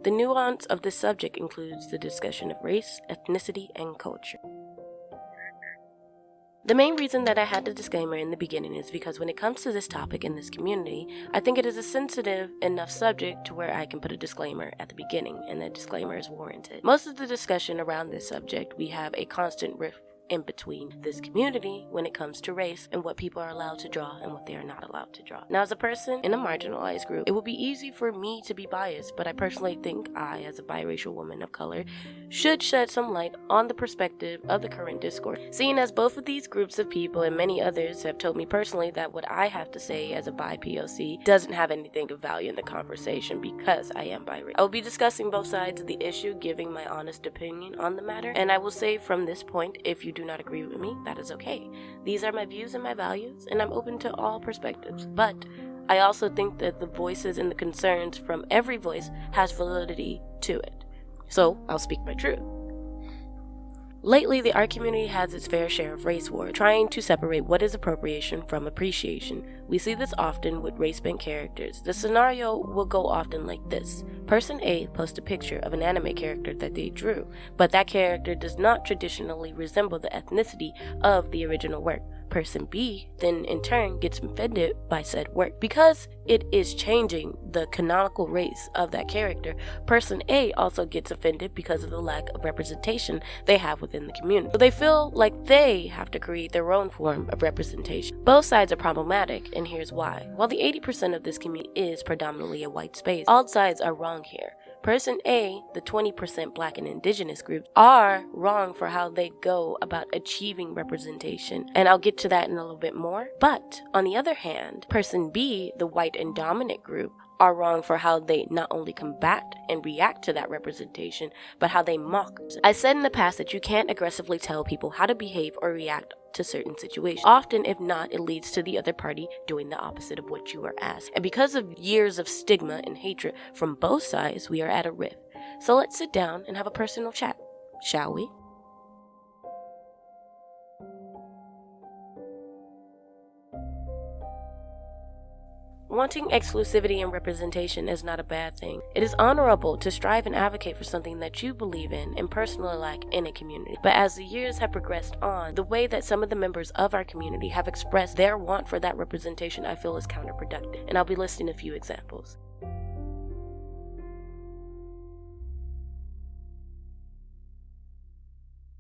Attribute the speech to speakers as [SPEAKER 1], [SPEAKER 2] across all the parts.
[SPEAKER 1] The nuance of this subject includes the discussion of race, ethnicity, and culture. The main reason that I had the disclaimer in the beginning is because when it comes to this topic in this community, I think it is a sensitive enough subject to where I can put a disclaimer at the beginning, and that disclaimer is warranted. Most of the discussion around this subject, we have a constant rift in between this community when it comes to race and what people are allowed to draw and what they are not allowed to draw. Now, as a person in a marginalized group, it would be easy for me to be biased, but I personally think I, as a biracial woman of color, should shed some light on the perspective of the current discourse, seeing as both of these groups of people and many others have told me personally that what I have to say as a bi POC doesn't have anything of value in the conversation because I am biracial. I will be discussing both sides of the issue, giving my honest opinion on the matter, and I will say from this point, if you do not agree with me, that is okay. These are my views and my values, and I'm open to all perspectives. But I also think that the voices and the concerns from every voice has validity to it. So I'll speak my truth. Lately, the art community has its fair share of race war, trying to separate what is appropriation from appreciation. We see this often with race-bent characters. The scenario will go often like this. Person A posts a picture of an anime character that they drew, but that character does not traditionally resemble the ethnicity of the original work. Person B then in turn gets offended by said work because it is changing the canonical race of that character. Person A also gets offended because of the lack of representation they have within the community. So they feel like they have to create their own form of representation. Both sides are problematic, and here's why. While the 80% of this community is predominantly a white space, all sides are wrong here. Person A, the 20% Black and Indigenous groups, are wrong for how they go about achieving representation, and I'll get to that in a little bit more. But, on the other hand, Person B, the white and dominant group, are wrong for how they not only combat and react to that representation, but how they mock. I said in the past that you can't aggressively tell people how to behave or react to certain situations. Often, if not, it leads to the other party doing the opposite of what you are asked. And because of years of stigma and hatred from both sides, we are at a rift. So let's sit down and have a personal chat, shall we? Wanting exclusivity and representation is not a bad thing. It is honorable to strive and advocate for something that you believe in and personally like in a community. But as the years have progressed on, the way that some of the members of our community have expressed their want for that representation, I feel is counterproductive. And I'll be listing a few examples.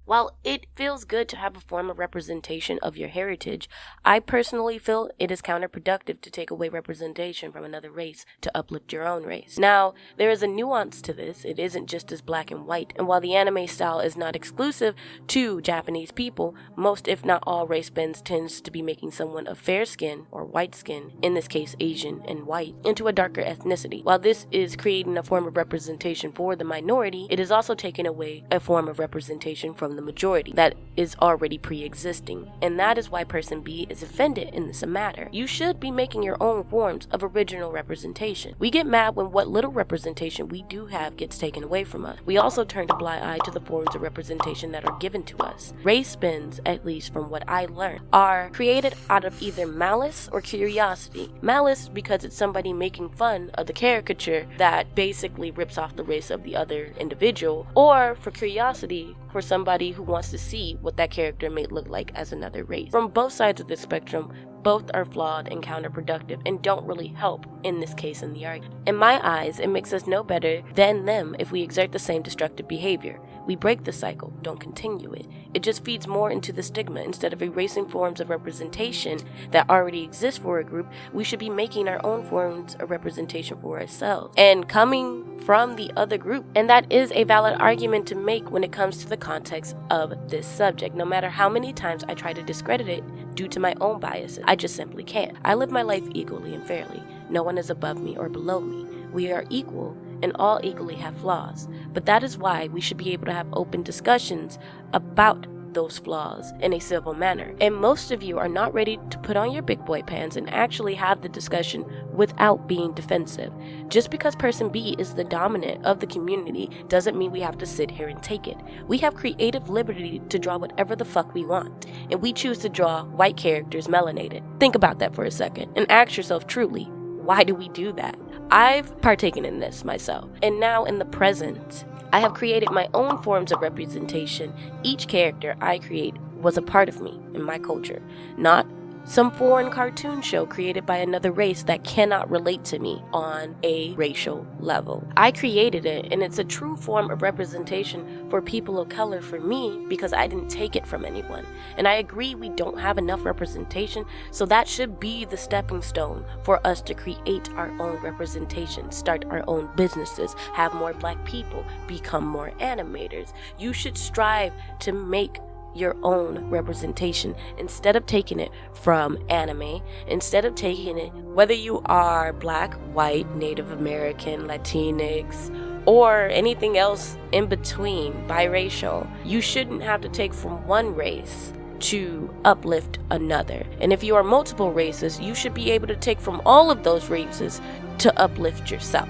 [SPEAKER 1] While it feels good to have a form of representation of your heritage, I personally feel it is counterproductive to take away representation from another race to uplift your own race. Now, there is a nuance to this. It isn't just as black and white, and while the anime style is not exclusive to Japanese people, most if not all race bends tends to be making someone of fair skin or white skin, in this case Asian and white, into a darker ethnicity. While this is creating a form of representation for the minority, it is also taking away a form of representation from the majority that is already pre-existing, and that is why Person B is offended in this matter. You should be making your own forms of original representation. We get mad when what little representation we do have gets taken away from us. We also turn a blind eye to the forms of representation that are given to us. Race bends, at least from what I learned, are created out of either malice or curiosity. Malice because it's somebody making fun of the caricature that basically rips off the race of the other individual, or for curiosity for somebody who wants to see what that character may look like as another race. From both sides of the spectrum, both are flawed and counterproductive and don't really help in this case in the argument. In my eyes, it makes us no better than them if we exert the same destructive behavior. We break the cycle, don't continue it. It just feeds more into the stigma. Instead of erasing forms of representation that already exist for a group, we should be making our own forms of representation for ourselves and coming from the other group. And that is a valid argument to make when it comes to the context of this subject. No matter how many times I try to discredit it due to my own biases, I just simply can't. I live my life equally and fairly. No one is above me or below me. We are equal and all equally have flaws. But that is why we should be able to have open discussions about those flaws in a civil manner. And most of you are not ready to put on your big boy pants and actually have the discussion without being defensive. Just because Person B is the dominant of the community doesn't mean we have to sit here and take it. We have creative liberty to draw whatever the fuck we want, and we choose to draw white characters melanated. Think about that for a second and ask yourself truly, why do we do that? I've partaken in this myself, and now in the present, I have created my own forms of representation. Each character I create was a part of me and my culture, not some foreign cartoon show created by another race that cannot relate to me on a racial level. I created it, and it's a true form of representation for people of color for me because I didn't take it from anyone. And I agree we don't have enough representation, so that should be the stepping stone for us to create our own representation, start our own businesses, have more Black people, become more animators. You should strive to make your own representation instead of taking it from anime, instead of taking it, whether you are Black, white, Native American, Latinx, or anything else in between, biracial. You shouldn't have to take from one race to uplift another. And if you are multiple races, you should be able to take from all of those races to uplift yourself.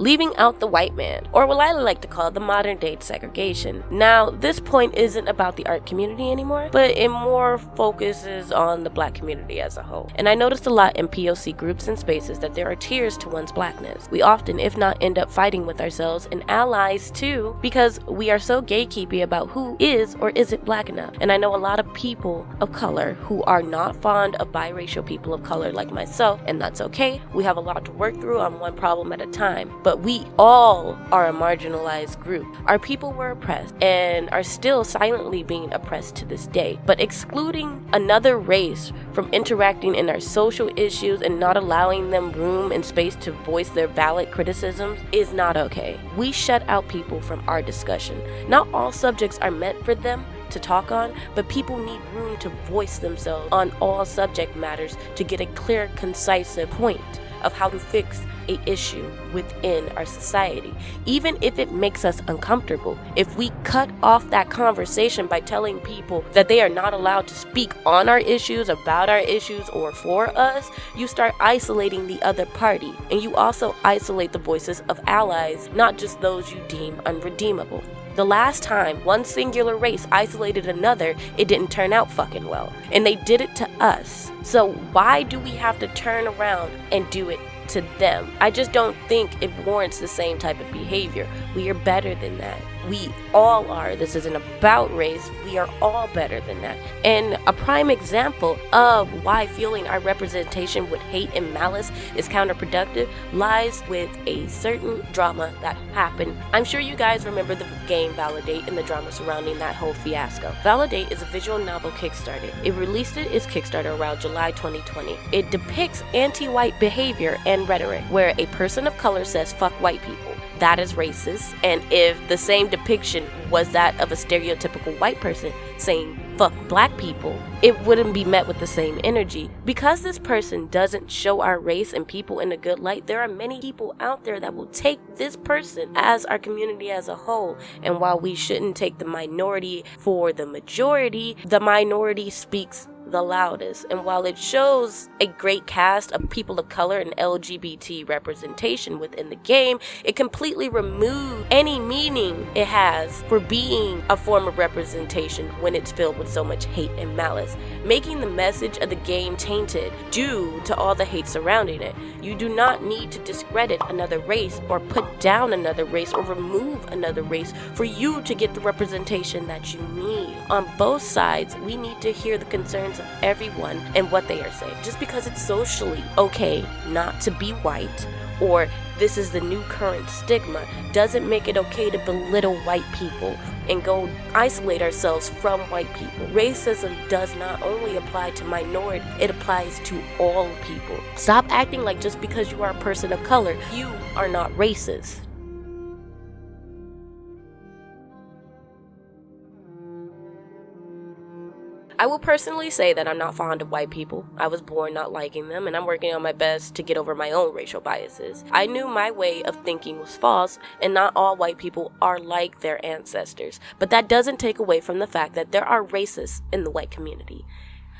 [SPEAKER 1] Leaving out the white man, or what I like to call the modern day segregation. Now, this point isn't about the art community anymore, but it more focuses on the Black community as a whole. And I noticed a lot in POC groups and spaces that there are tiers to one's Blackness. We often, if not, end up fighting with ourselves and allies too, because we are so gatekeepy about who is or isn't Black enough. And I know a lot of people of color who are not fond of biracial people of color like myself, and that's okay. We have a lot to work through on one problem at a time. But we all are a marginalized group. Our people were oppressed and are still silently being oppressed to this day. But excluding another race from interacting in our social issues and not allowing them room and space to voice their valid criticisms is not okay. We shut out people from our discussion. Not all subjects are meant for them to talk on, but people need room to voice themselves on all subject matters to get a clear, concise point of how to fix a issue within our society, even if it makes us uncomfortable. If we cut off that conversation by telling people that they are not allowed to speak on our issues, about our issues, or for us, you start isolating the other party, and you also isolate the voices of allies, not just those you deem unredeemable. The last time one singular race isolated another, it didn't turn out fucking well. And they did it to us. So why do we have to turn around and do it to them? I just don't think it warrants the same type of behavior. We are better than that. We all are. This isn't about race. We are all better than that. And a prime example of why fueling our representation with hate and malice is counterproductive lies with a certain drama that happened. I'm sure you guys remember the game Validate and the drama surrounding that whole fiasco. Validate is a visual novel Kickstarter. It released its Kickstarter around July 2020. It depicts anti-white behavior and rhetoric where a person of color says fuck white people. That is racist, and if the same depiction was that of a stereotypical white person saying fuck Black people, it wouldn't be met with the same energy. Because this person doesn't show our race and people in a good light, there are many people out there that will take this person as our community as a whole. And while we shouldn't take the minority for the minority speaks the loudest. And while it shows a great cast of people of color and LGBT representation within the game, it completely removes any meaning it has for being a form of representation when it's filled with so much hate and malice, making the message of the game tainted due to all the hate surrounding it. You do not need to discredit another race or put down another race or remove another race for you to get the representation that you need. On both sides, we need to hear the concerns of everyone and what they are saying. Just because it's socially okay not to be white, or this is the new current stigma, doesn't make it okay to belittle white people and go isolate ourselves from white people. Racism does not only apply to minority, it applies to all people. Stop acting like just because you are a person of color, you are not racist. I will personally say that I'm not fond of white people. I was born not liking them, and I'm working on my best to get over my own racial biases. I knew my way of thinking was false, and not all white people are like their ancestors. But that doesn't take away from the fact that there are racists in the white community.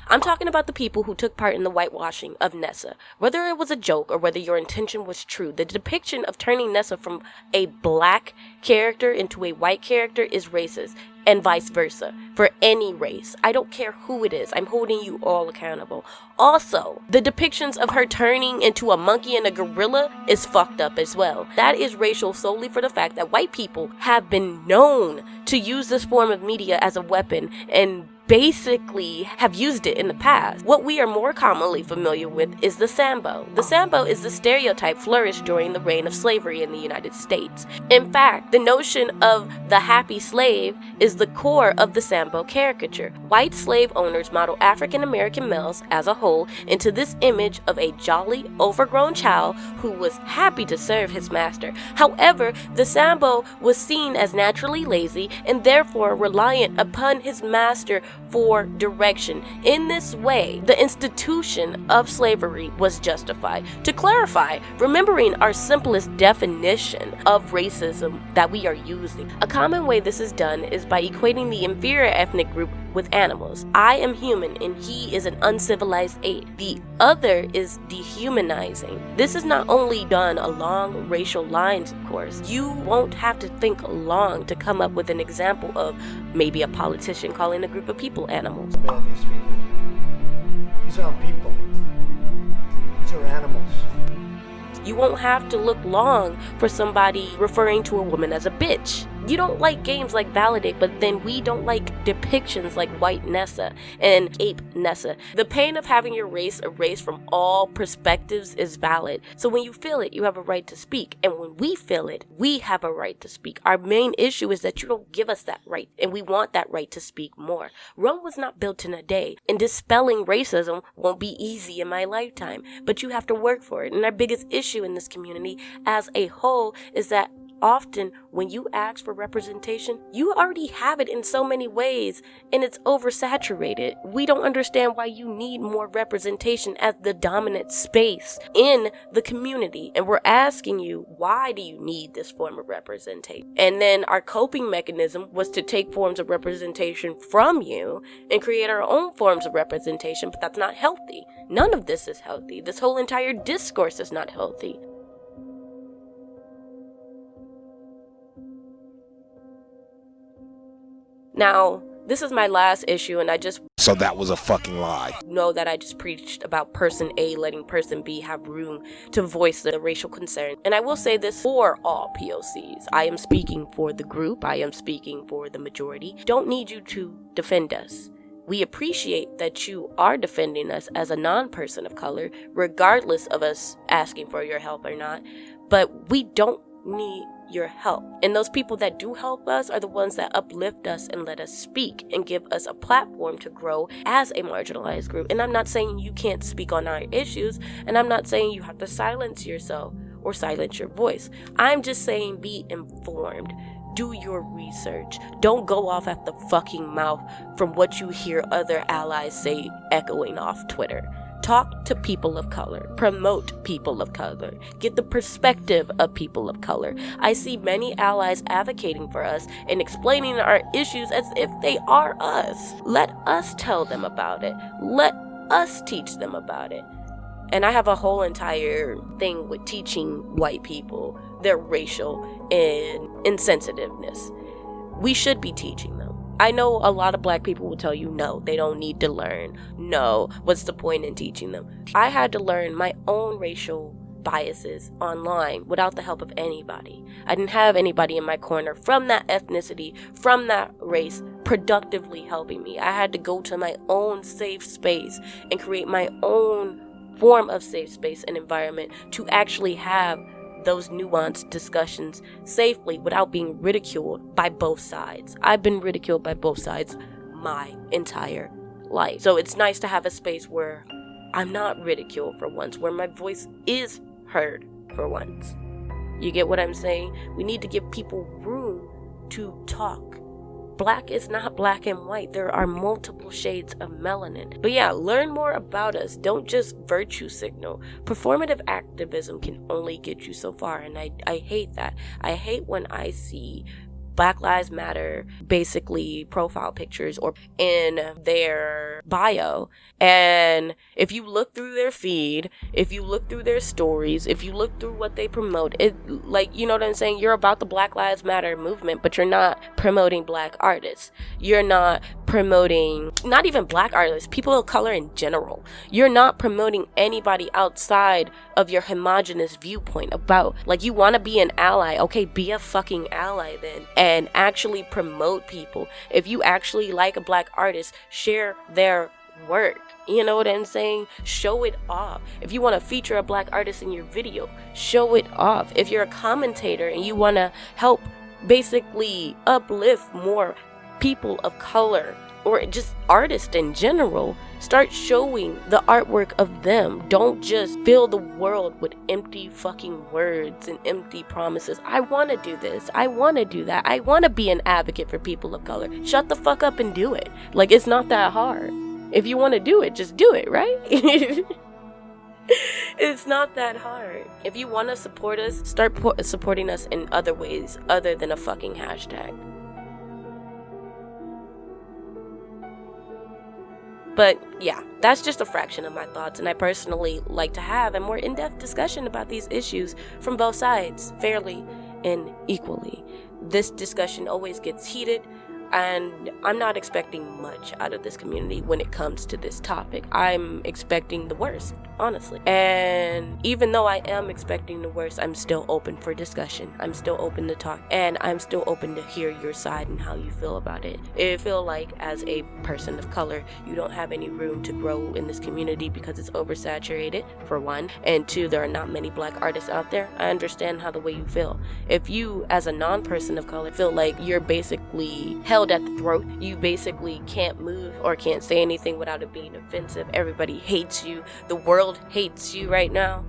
[SPEAKER 1] I'm talking about the people who took part in the whitewashing of Nessa. Whether it was a joke or whether your intention was true, the depiction of turning Nessa from a Black character into a white character is racist. and vice versa for any race. I don't care who it is. I'm holding you all accountable. Also, the depictions of her turning into a monkey and a gorilla is fucked up as well. That is racial solely for the fact that white people have been known to use this form of media as a weapon and basically have used it in the past. What we are more commonly familiar with is the Sambo. The Sambo is the stereotype flourished during the reign of slavery in the United States. In fact, the notion of the happy slave is the core of the Sambo caricature. White slave owners model African American males as a whole into this image of a jolly, overgrown child who was happy to serve his master. However, the Sambo was seen as naturally lazy and therefore reliant upon his master for direction. In this way, the institution of slavery was justified. To clarify, remembering our simplest definition of racism that we are using. A common way this is done is by equating the inferior ethnic group with animals. I am human and he is an uncivilized ape. The other is dehumanizing. This is not only done along racial lines, of course. You won't have to think long to come up with an example of maybe a politician calling a group of people animals.
[SPEAKER 2] These aren't people. These are animals.
[SPEAKER 1] You won't have to look long for somebody referring to a woman as a bitch. You don't like games like Validate, but then we don't like depictions like White Nessa and Ape Nessa. The pain of having your race erased from all perspectives is valid. So when you feel it, you have a right to speak. And when we feel it, we have a right to speak. Our main issue is that you don't give us that right, and we want that right to speak more. Rome was not built in a day, and dispelling racism won't be easy in my lifetime, but you have to work for it. And our biggest issue in this community as a whole is that often when you ask for representation, you already have it in so many ways and it's oversaturated. We don't understand why you need more representation as the dominant space in the community. And we're asking you, why do you need this form of representation? And then our coping mechanism was to take forms of representation from you and create our own forms of representation, but that's not healthy. None of this is healthy. This whole entire discourse is not healthy. Now, this is my last issue, and
[SPEAKER 3] So that was a fucking lie.
[SPEAKER 1] Know that I just preached about person A letting person B have room to voice the racial concern. And I will say this for all POCs. I am speaking for the group. I am speaking for the majority. Don't need you to defend us. We appreciate that you are defending us as a non-person of color, regardless of us asking for your help or not. But we don't need your help. And those people that do help us are the ones that uplift us and let us speak and give us a platform to grow as a marginalized group. And I'm not saying you can't speak on our issues, and I'm not saying you have to silence yourself or silence your voice. I'm just saying be informed. Do your research. Don't go off at the fucking mouth from what you hear other allies say echoing off Twitter. Talk to people of color. Promote people of color. Get the perspective of people of color. I see many allies advocating for us and explaining our issues as if they are us. Let us tell them about it. Let us teach them about it. And I have a whole entire thing with teaching white people their racial and insensitiveness. We should be teaching them. I know a lot of black people will tell you, no, they don't need to learn. No, what's the point in teaching them? I had to learn my own racial biases online without the help of anybody. I didn't have anybody in my corner from that ethnicity, from that race, productively helping me. I had to go to my own safe space and create my own form of safe space and environment to actually have those nuanced discussions safely without being ridiculed by both sides. I've been ridiculed by both sides my entire life. So it's nice to have a space where I'm not ridiculed for once, where my voice is heard for once. You get what I'm saying? We need to give people room to talk. Black is not black and white. There are multiple shades of melanin. But yeah, learn more about us. Don't just virtue signal. Performative activism can only get you so far, and I hate that. I hate when I see Black Lives Matter basically profile pictures or in their bio. And if you look through their feed, if you look through their stories, if you look through what they promote, it, like, you know what I'm saying? You're about the Black Lives Matter movement, but you're not promoting black artists. You're not promoting, not even black artists, people of color in general. You're not promoting anybody outside of your homogenous viewpoint about, like, you want to be an ally. Okay, be a fucking ally then, and actually promote people. If you actually like a black artist, share their work. You know what I'm saying? Show it off. If you want to feature a black artist in your video, show it off. If you're a commentator and you want to help basically uplift more people of color or just artists in general, start showing the artwork of them. Don't just fill the world with empty fucking words and empty promises. I want to do this. I want to do that. I want to be an advocate for people of color. Shut the fuck up and do it. Like, it's not that hard. If you want to do it, just do it, right? It's not that hard. If you want to support us, start supporting us in other ways other than a fucking hashtag. But yeah, that's just a fraction of my thoughts, and I personally like to have a more in-depth discussion about these issues from both sides, fairly and equally. This discussion always gets heated, and I'm not expecting much out of this community when it comes to this topic. I'm expecting the worst, honestly. And even though I am expecting the worst, I'm still open for discussion. I'm still open to talk, and I'm still open to hear your side and how you feel about it. If you feel like, as a person of color, you don't have any room to grow in this community because it's oversaturated, for one, and two, there are not many black artists out there, I understand how the way you feel. If you, as a non-person of color, feel like you're basically held at the throat, you basically can't move or can't say anything without it being offensive, everybody hates you, the world hates you right now,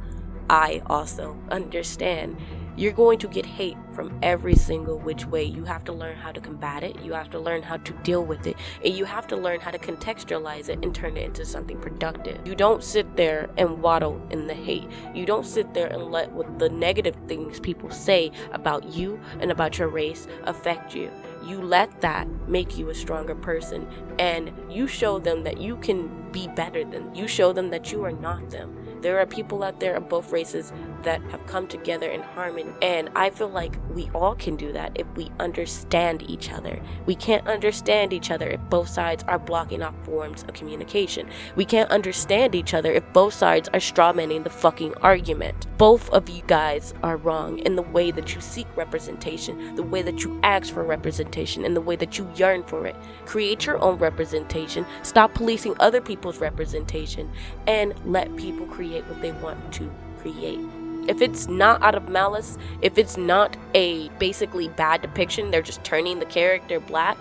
[SPEAKER 1] I also understand. You're going to get hate from every single which way. You have to learn how to combat it. You have to learn how to deal with it. And you have to learn how to contextualize it and turn it into something productive. You don't sit there and waddle in the hate. You don't sit there and let what the negative things people say about you and about your race affect you. You let that make you a stronger person, and you show them that you can be better than them. You show them that you are not them. There are people out there of both races that have come together in harmony, and I feel like we all can do that if we understand each other. We can't understand each other if both sides are blocking off forms of communication. We can't understand each other if both sides are strawmanning the fucking argument. Both of you guys are wrong in the way that you seek representation, the way that you ask for representation, and the way that you yearn for it. Create your own representation, stop policing other people's representation, and let people create what they want to create. If it's not out of malice, if it's not a basically bad depiction, they're just turning the character black,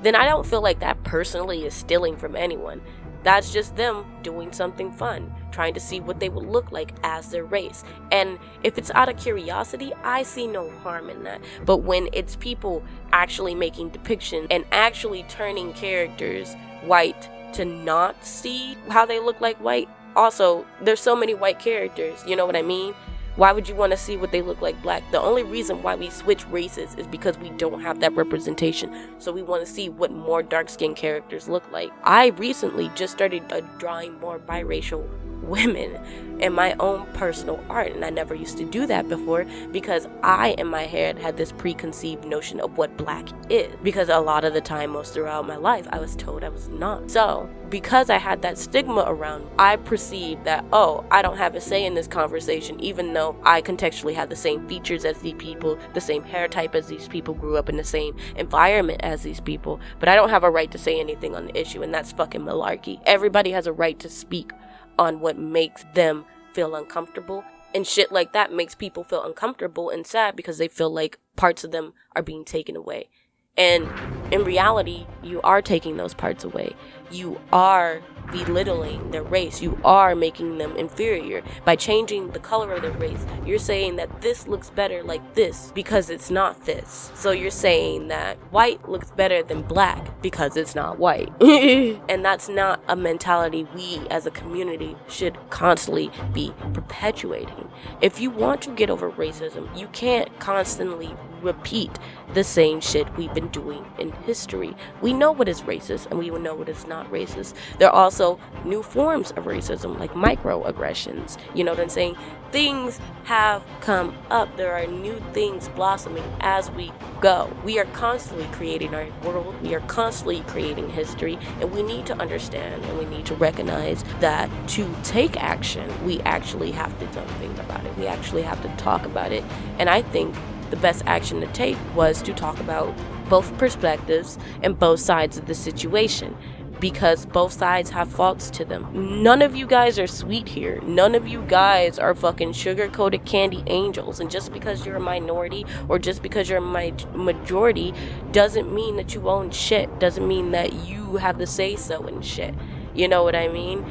[SPEAKER 1] then I don't feel like that personally is stealing from anyone. That's just them doing something fun, trying to see what they would look like as their race. And if it's out of curiosity, I see no harm in that. But when it's people actually making depictions and actually turning characters white to not see how they look like white, also, there's so many white characters, you know what I mean? Why would you want to see what they look like black? The only reason why we switch races is because we don't have that representation. So we want to see what more dark-skinned characters look like. I recently just started drawing more biracial women in my own personal art, and I never used to do that before because I in my head had this preconceived notion of what black is, because a lot of the time, most throughout my life, I was told I was not. So because I had that stigma around, I perceived that, oh, I don't have a say in this conversation, even though I contextually had the same features as these people, the same hair type as these people, grew up in the same environment as these people, but I don't have a right to say anything on the issue, and that's fucking malarkey. Everybody has a right to speak on what makes them feel uncomfortable, and shit like that makes people feel uncomfortable and sad because they feel like parts of them are being taken away. And in reality, you are taking those parts away. You are belittling their race. You are making them inferior. By changing the color of their race, you're saying that this looks better like this because it's not this. So you're saying that white looks better than black because it's not white. And that's not a mentality we as a community should constantly be perpetuating. If you want to get over racism, you can't constantly repeat the same shit we've been doing in history. We know what is racist and we know what is not racist. There are also new forms of racism like microaggressions. You know what I'm saying? Things have come up. There are new things blossoming as we go. We are constantly creating our world. We are constantly creating history, and we need to understand and we need to recognize that to take action, we actually have to do something about it. We actually have to talk about it. And I think the best action to take was to talk about both perspectives and both sides of the situation, because both sides have faults to them. None of you guys are sweet here. None of you guys are fucking sugar-coated candy angels. And just because you're a minority or just because you're a majority doesn't mean that you own shit. Doesn't mean that you have the say-so in shit. You know what I mean?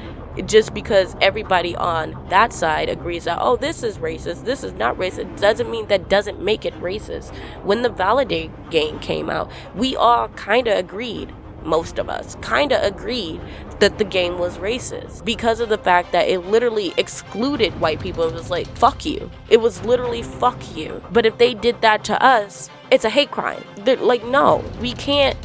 [SPEAKER 1] Just because everybody on that side agrees that, oh, this is racist, this is not racist, doesn't mean that doesn't make it racist. When the Validate game came out, we all kind of agreed, most of us kind of agreed that the game was racist because of the fact that it literally excluded white people. It was like, fuck you. It was literally fuck you. But if they did that to us, it's a hate crime. They're like, no, we can't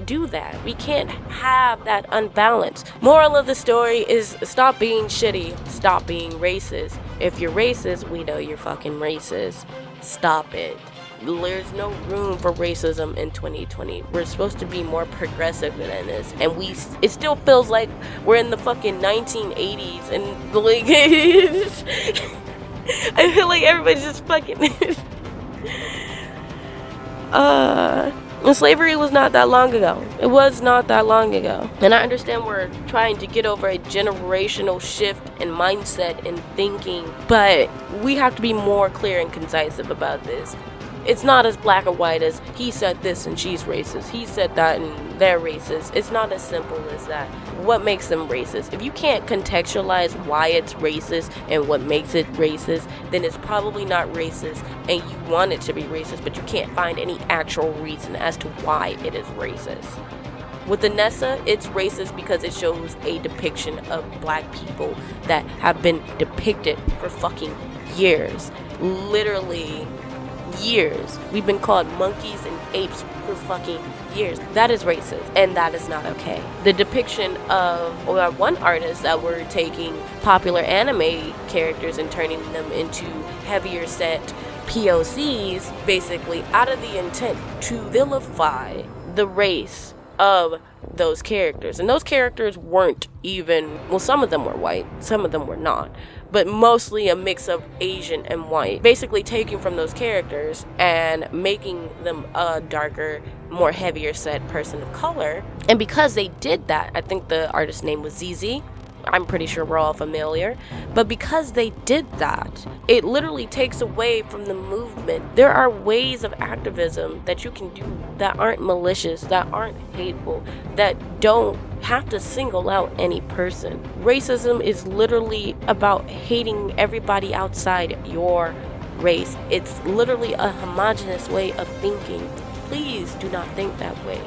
[SPEAKER 1] do that. We can't have that unbalance. Moral of the story is stop being shitty. Stop being racist. If you're racist, we know you're fucking racist. Stop it. There's no room for racism in 2020. We're supposed to be more progressive than this, and it still feels like we're in the fucking 1980s, and like I feel like everybody's just fucking and slavery was not that long ago. It was not that long ago. And I understand we're trying to get over a generational shift in mindset and thinking, but we have to be more clear and concise about this. It's not as black or white as he said this and she's racist, he said that and they're racist. It's not as simple as that. What makes them racist? If you can't contextualize why it's racist and what makes it racist, then it's probably not racist and you want it to be racist, but you can't find any actual reason as to why it is racist. With Anessa, it's racist because it shows a depiction of black people that have been depicted for fucking years. Literally years. We've been called monkeys and apes for fucking years. That is racist, and that is not okay. The depiction of one artist that were taking popular anime characters and turning them into heavier set POCs, basically out of the intent to vilify the race of those characters. And those characters weren't even, well, some of them were white, some of them were not, but mostly a mix of Asian and white. Basically taking from those characters and making them a darker, more heavier set person of color. And because they did that, I think the artist's name was ZZ, I'm pretty sure we're all familiar, but because they did that, it literally takes away from the movement. There are ways of activism that you can do that aren't malicious, that aren't hateful, that don't have to single out any person. Racism is literally about hating everybody outside your race. It's literally a homogenous way of thinking. Please do not think that way.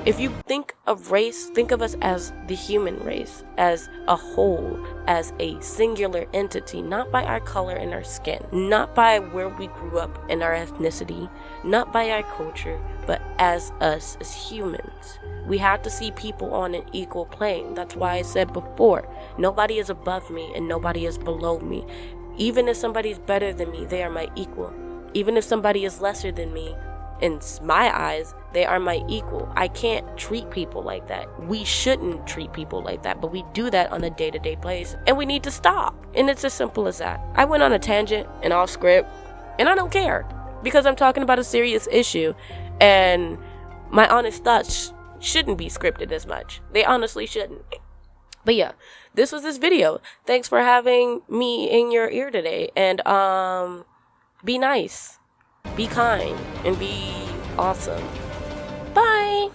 [SPEAKER 1] If you think of race, think of us as the human race, as a whole, as a singular entity, not by our color and our skin, not by where we grew up and our ethnicity, not by our culture, but as us as humans. We have to see people on an equal plane. That's why I said before, nobody is above me and nobody is below me. Even if somebody's better than me, they are my equal. Even if somebody is lesser than me, in my eyes, they are my equal. I can't treat people like that. We shouldn't treat people like that, but we do that on a day-to-day basis, and we need to stop. And it's as simple as that. I went on a tangent and off script, and I don't care, because I'm talking about a serious issue, and my honest thoughts shouldn't be scripted as much. They honestly shouldn't. But yeah, this was this video. Thanks for having me in your ear today, and be nice. Be kind and be awesome. Bye.